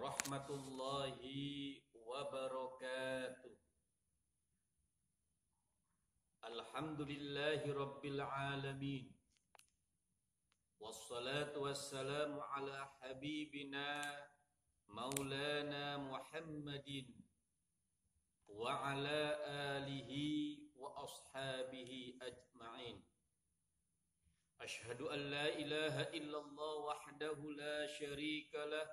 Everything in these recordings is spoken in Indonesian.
warahmatullahi wabarakatuh. Alhamdulillahi rabbil alamin. Wassalatu wassalamu ala habibina maulana Muhammadin wa ala alihi wa ashabihi ajma'in. Ashhadu an la ilaha illallah wahdahu la syarika lah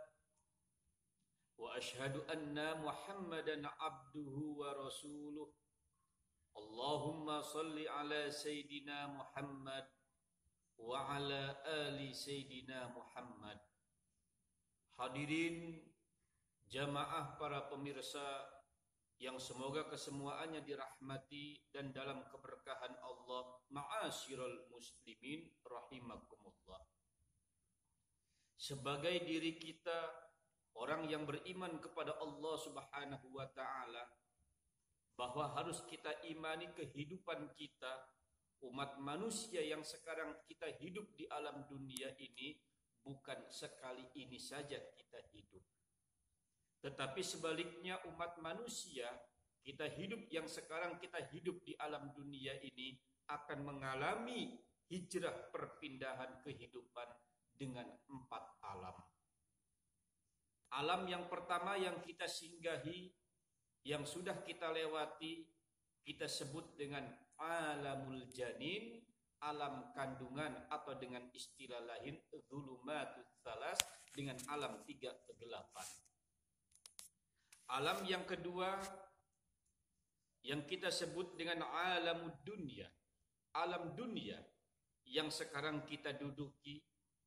wa ashhadu anna Muhammadan abduhu wa rasuluh. Allahumma salli ala Sayyidina Muhammad wa ala ali Sayyidina Muhammad. Hadirin jamaah para pemirsa yang semoga kesemuaannya dirahmati dan dalam keberkahan Allah, ma'asyiral muslimin rahimakumullah. Sebagai diri kita orang yang beriman kepada Allah Subhanahu wa taala, bahwa harus kita imani kehidupan kita umat manusia yang sekarang kita hidup di alam dunia ini bukan sekali ini saja kita hidup. Tetapi sebaliknya umat manusia kita hidup yang sekarang kita hidup di alam dunia ini akan mengalami hijrah perpindahan kehidupan dengan 4 alam. Alam yang pertama yang kita singgahi, yang sudah kita lewati, kita sebut dengan alamul janin, alam kandungan, atau dengan istilah lain dzulumatut tsalas, dengan alam 3 kegelapan. Alam yang kedua yang kita sebut dengan alamud dunya, alam dunia yang sekarang kita duduki,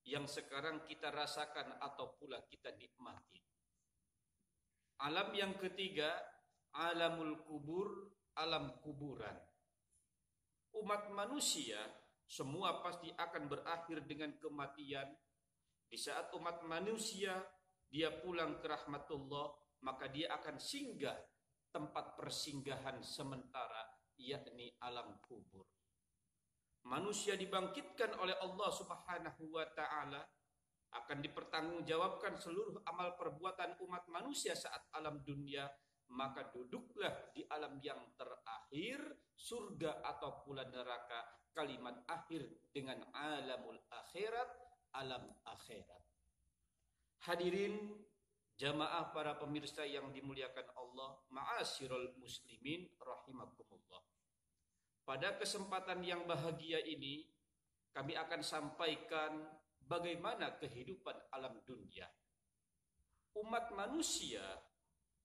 yang sekarang kita rasakan atau pula kita nikmati. Alam yang ketiga, alamul kubur, alam kuburan. Umat manusia semua pasti akan berakhir dengan kematian. Di saat umat manusia dia pulang ke rahmatullah, maka dia akan singgah tempat persinggahan sementara, yakni alam kubur. Manusia dibangkitkan oleh Allah Subhanahu wa taala, akan dipertanggungjawabkan seluruh amal perbuatan umat manusia saat alam dunia, maka duduklah di alam yang terakhir, surga atau pula neraka, kalimat akhir dengan alamul akhirat, alam akhirat. Hadirin jamaah para pemirsa yang dimuliakan Allah, ma'asyiral muslimin rahimakumullah. Pada kesempatan yang bahagia ini, kami akan sampaikan bagaimana kehidupan alam dunia. Umat manusia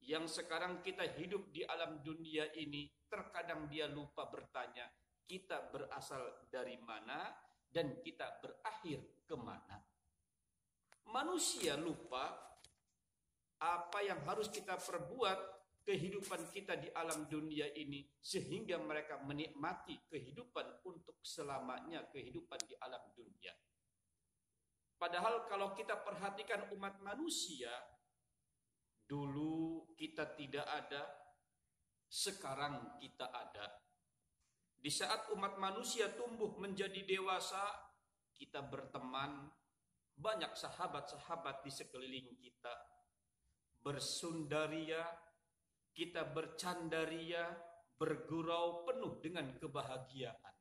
yang sekarang kita hidup di alam dunia ini, terkadang dia lupa bertanya, kita berasal dari mana dan kita berakhir kemana. Manusia lupa apa yang harus kita perbuat kehidupan kita di alam dunia ini, sehingga mereka menikmati kehidupan untuk selamanya, kehidupan di alam dunia. Padahal kalau kita perhatikan umat manusia, dulu kita tidak ada, sekarang kita ada. Di saat umat manusia tumbuh menjadi dewasa, kita berteman, banyak sahabat-sahabat di sekeliling kita, bersundaria, kita bercandaria, bergurau penuh dengan kebahagiaan.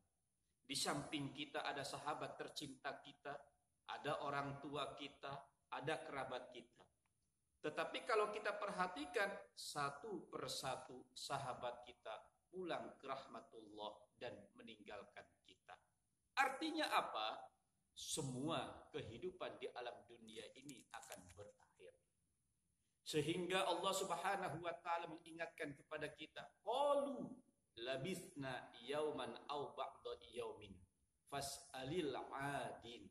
Di samping kita ada sahabat tercinta kita, ada orang tua kita, ada kerabat kita. Tetapi kalau kita perhatikan satu persatu sahabat kita pulang ke rahmatullah dan meninggalkan kita. Artinya apa? Semua kehidupan di alam dunia ini akan berakhir. Sehingga Allah Subhanahu wa taala mengingatkan kepada kita, qalu labithna yauman aw ba'da yaumin fas'alil 'adin.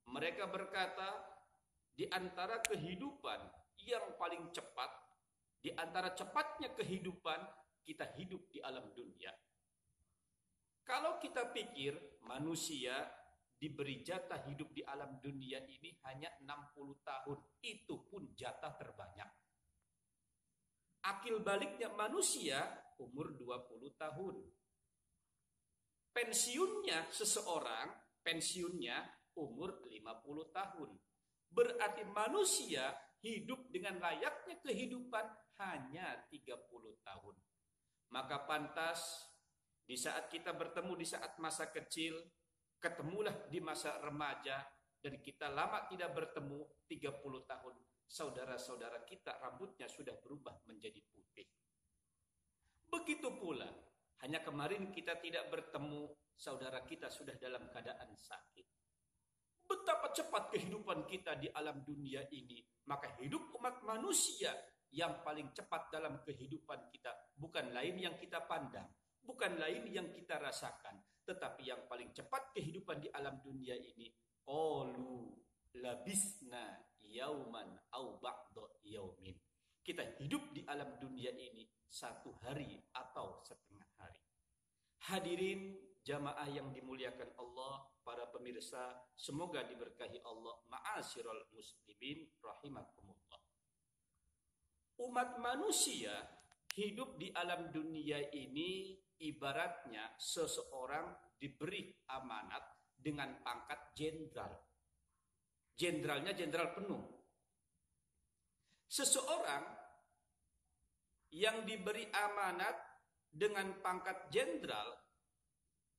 Mereka berkata, di antara kehidupan yang paling cepat, di antara cepatnya kehidupan, kita hidup di alam dunia. Kalau kita pikir manusia diberi jatah hidup di alam dunia ini hanya 60 tahun, itu pun jatah terbanyak. Akil baliknya manusia umur 20 tahun. Pensiunnya seseorang, pensiunnya umur 50 tahun. Berarti manusia hidup dengan layaknya kehidupan hanya 30 tahun. Maka pantas di saat kita bertemu di saat masa kecil, ketemulah di masa remaja, dan kita lama tidak bertemu 30 tahun. Saudara-saudara kita rambutnya sudah berubah menjadi putih. Begitu pula, hanya kemarin kita tidak bertemu, saudara kita sudah dalam keadaan sakit. Betapa cepat kehidupan kita di alam dunia ini. Maka hidup umat manusia yang paling cepat dalam kehidupan kita bukan lain yang kita pandang, bukan lain yang kita rasakan, tetapi yang paling cepat kehidupan di alam dunia ini. Qalu labisna yauman au ba'da yaumin. Kita hidup di alam dunia ini 1 hari atau setengah hari. Hadirin jamaah yang dimuliakan Allah, para pemirsa, semoga diberkahi Allah. Ma'asyiral muslimin rahimakumullah. Umat manusia hidup di alam dunia ini ibaratnya seseorang diberi amanat dengan pangkat jenderal. Jenderalnya jenderal penuh. Seseorang yang diberi amanat dengan pangkat jenderal,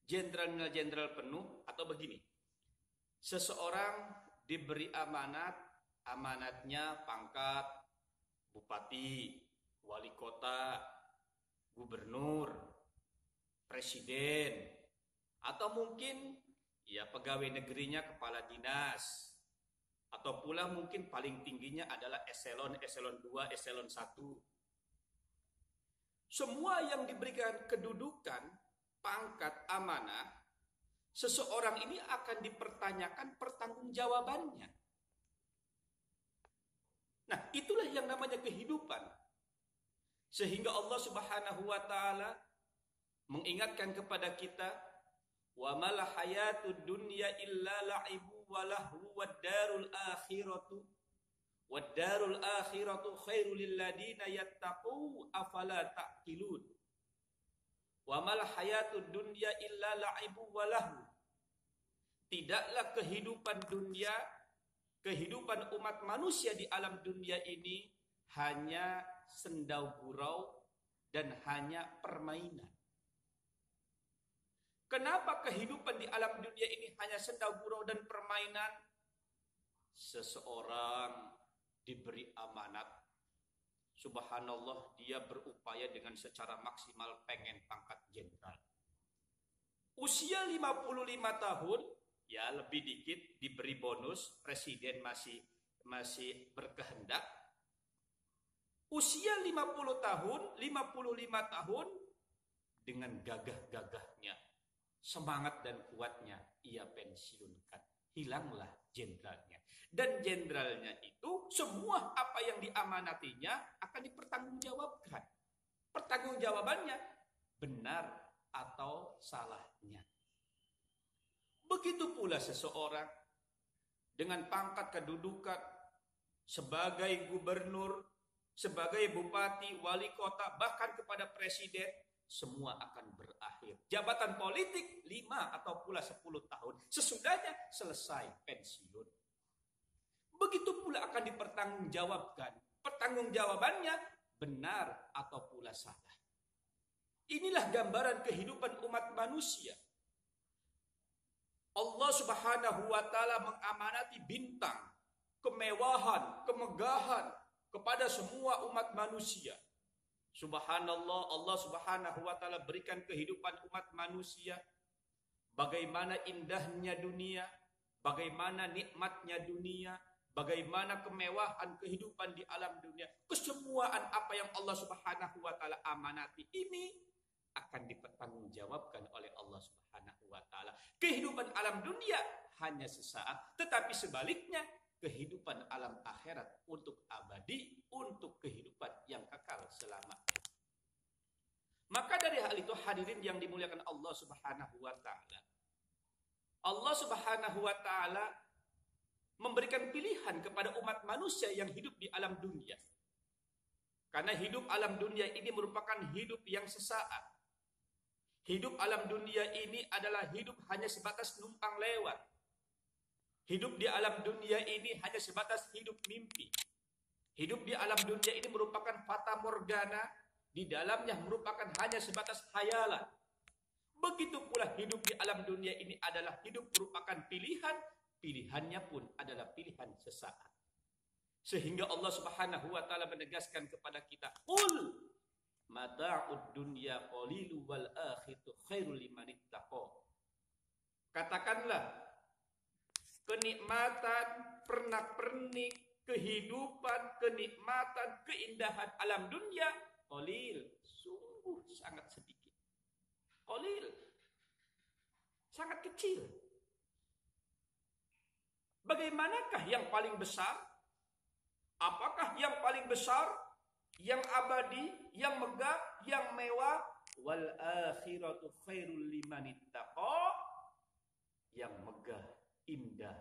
jenderalnya jenderal penuh, atau begini. Seseorang diberi amanat, amanatnya pangkat bupati, wali kota, gubernur, presiden, atau mungkin ya pegawai negerinya kepala dinas, atau pula mungkin paling tingginya adalah eselon 2, eselon 1. Semua yang diberikan kedudukan, pangkat, amanah, seseorang ini akan dipertanyakan pertanggungjawabannya. Nah, itulah yang namanya kehidupan. Sehingga Allah Subhanahu wa taala mengingatkan kepada kita, wa mal hayatud dunya illa la'ibu wa lahu wad darul akhiratu khairul lil ladina yattaqu afala ta'qilun. Wa mal hayatud dunya illa la'ibu wa lahu. Tidaklah kehidupan dunia, kehidupan umat manusia di alam dunia ini hanya sendau gurau dan hanya permainan. Kenapa kehidupan di alam dunia ini hanya sendau gurau dan permainan? Seseorang diberi amanat, subhanallah, dia berupaya dengan secara maksimal pengen pangkat jenderal. Usia 55 tahun, ya lebih dikit, diberi bonus, presiden masih berkehendak. Usia 50 tahun, 55 tahun, dengan gagah-gagahnya, semangat dan kuatnya, ia pensiunkan. Hilanglah jenderalnya. Dan jenderalnya itu, semua apa yang diamanatinya akan dipertanggungjawabkan. Pertanggungjawabannya benar atau salahnya. Begitu pula seseorang dengan pangkat kedudukan sebagai gubernur, sebagai bupati, wali kota, bahkan kepada presiden, semua akan berakhir. Jabatan politik 5 atau pula 10 tahun. Sesudahnya selesai pensiun. Begitu pula akan dipertanggungjawabkan. Pertanggungjawabannya benar atau pula salah. Inilah gambaran kehidupan umat manusia. Allah Subhanahu wa taala mengamanati bintang, kemewahan, kemegahan kepada semua umat manusia. Subhanallah, Allah Subhanahu wa taala berikan kehidupan umat manusia. Bagaimana indahnya dunia, bagaimana nikmatnya dunia, bagaimana kemewahan kehidupan di alam dunia. Kesemuaan apa yang Allah Subhanahu wa taala amanati ini akan dipertanggungjawabkan oleh Allah Subhanahu wa taala. Kehidupan alam dunia hanya sesaat, tetapi sebaliknya kehidupan alam akhirat untuk abadi, untuk kehidupan yang kekal selamanya. Maka dari hal itu, hadirin yang dimuliakan Allah Subhanahu wa taala, Allah Subhanahu wa taala memberikan pilihan kepada umat manusia yang hidup di alam dunia. Karena hidup alam dunia ini merupakan hidup yang sesaat. Hidup alam dunia ini adalah hidup hanya sebatas numpang lewat. Hidup di alam dunia ini hanya sebatas hidup mimpi. Hidup di alam dunia ini merupakan fata morgana, di dalamnya merupakan hanya sebatas khayalan. Begitu pula hidup di alam dunia ini adalah hidup merupakan pilihan, pilihannya pun adalah pilihan sesaat. Sehingga Allah Subhanahu wa taala menegaskan kepada kita, "Qul mata'ud dunya qalilu wal akhiratu khairul liman ittaqa." Katakanlah, kenikmatan, pernak-pernik, kehidupan, kenikmatan, keindahan alam dunia qalil, sungguh sangat sedikit. Qalil, sangat kecil. Bagaimanakah yang paling besar? Apakah yang paling besar, yang abadi, yang megah, yang mewah? Wal akhiratu khairul liman ittaqa. Yang megah, indah,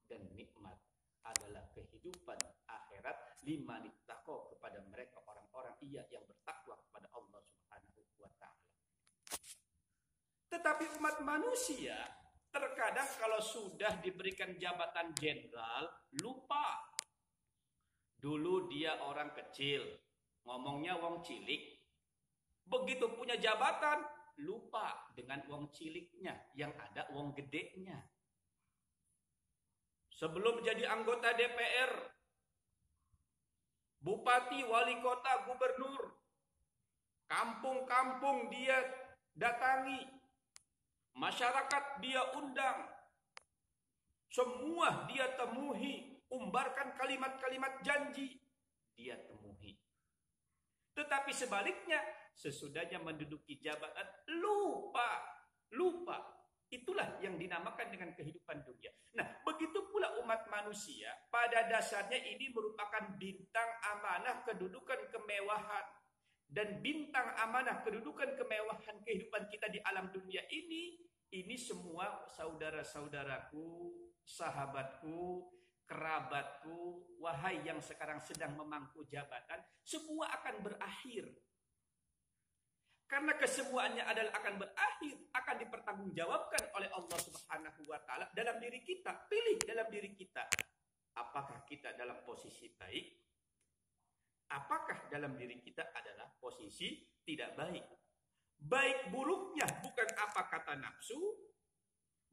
dan nikmat adalah kehidupan akhirat liman ittaqa, kepada mereka orang-orang yang bertakwa kepada Allah Subhanahu wa taala. Tetapi umat manusia terkadang kalau sudah diberikan jabatan jenderal lupa. Dulu dia orang kecil, ngomongnya wong cilik. Begitu punya jabatan, lupa dengan wong ciliknya, yang ada wong gedenya. Sebelum jadi anggota DPR, bupati, wali kota, gubernur, kampung-kampung dia datangi, masyarakat dia undang, semua dia temui, umbarkan kalimat-kalimat janji, dia temui. Tetapi sebaliknya, sesudahnya menduduki jabatan, lupa. Itulah yang dinamakan dengan kehidupan dunia. Nah, begitu pula umat manusia, pada dasarnya ini merupakan bintang amanah kedudukan kemewahan. Dan bintang amanah kedudukan kemewahan kehidupan kita di alam dunia ini semua saudara-saudaraku, sahabatku, kerabatku, wahai yang sekarang sedang memangku jabatan, semua akan berakhir. Karena kesemuanya adalah akan berakhir, akan dipertanggungjawabkan oleh Allah Subhanahu wa taala dalam diri kita. Pilih dalam diri kita. Apakah kita dalam posisi baik? Apakah dalam diri kita adalah posisi tidak baik? Baik buruknya bukan apa kata nafsu,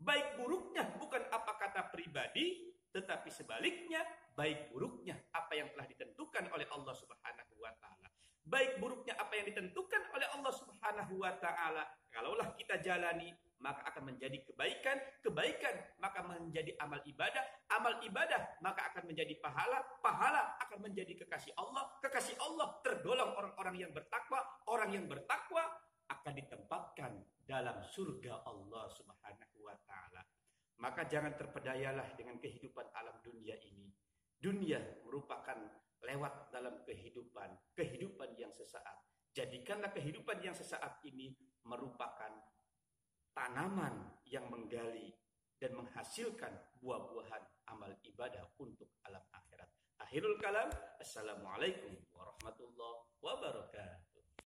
baik buruknya bukan apa kata pribadi, tetapi sebaliknya baik buruknya apa yang telah ditentukan oleh Allah Subhanahu wa taala. Baik buruknya apa yang ditentukan oleh Allah Subhanahu wa taala, kalaulah kita jalani, maka akan menjadi kebaikan, kebaikan maka menjadi amal ibadah maka akan menjadi pahala akan menjadi kekasih Allah tergolong orang-orang yang bertakwa, orang yang bertakwa akan ditempatkan dalam surga Allah Subhanahu wa taala. Maka jangan terpedayalah dengan kehidupan alam dunia ini. Dunia merupakan lewat dalam kehidupan yang sesaat. Jadikanlah kehidupan yang sesaat ini merupakan tanaman yang menggali dan menghasilkan buah-buahan amal ibadah untuk alam akhirat. Akhirul kalam, assalamualaikum warahmatullahi wabarakatuh.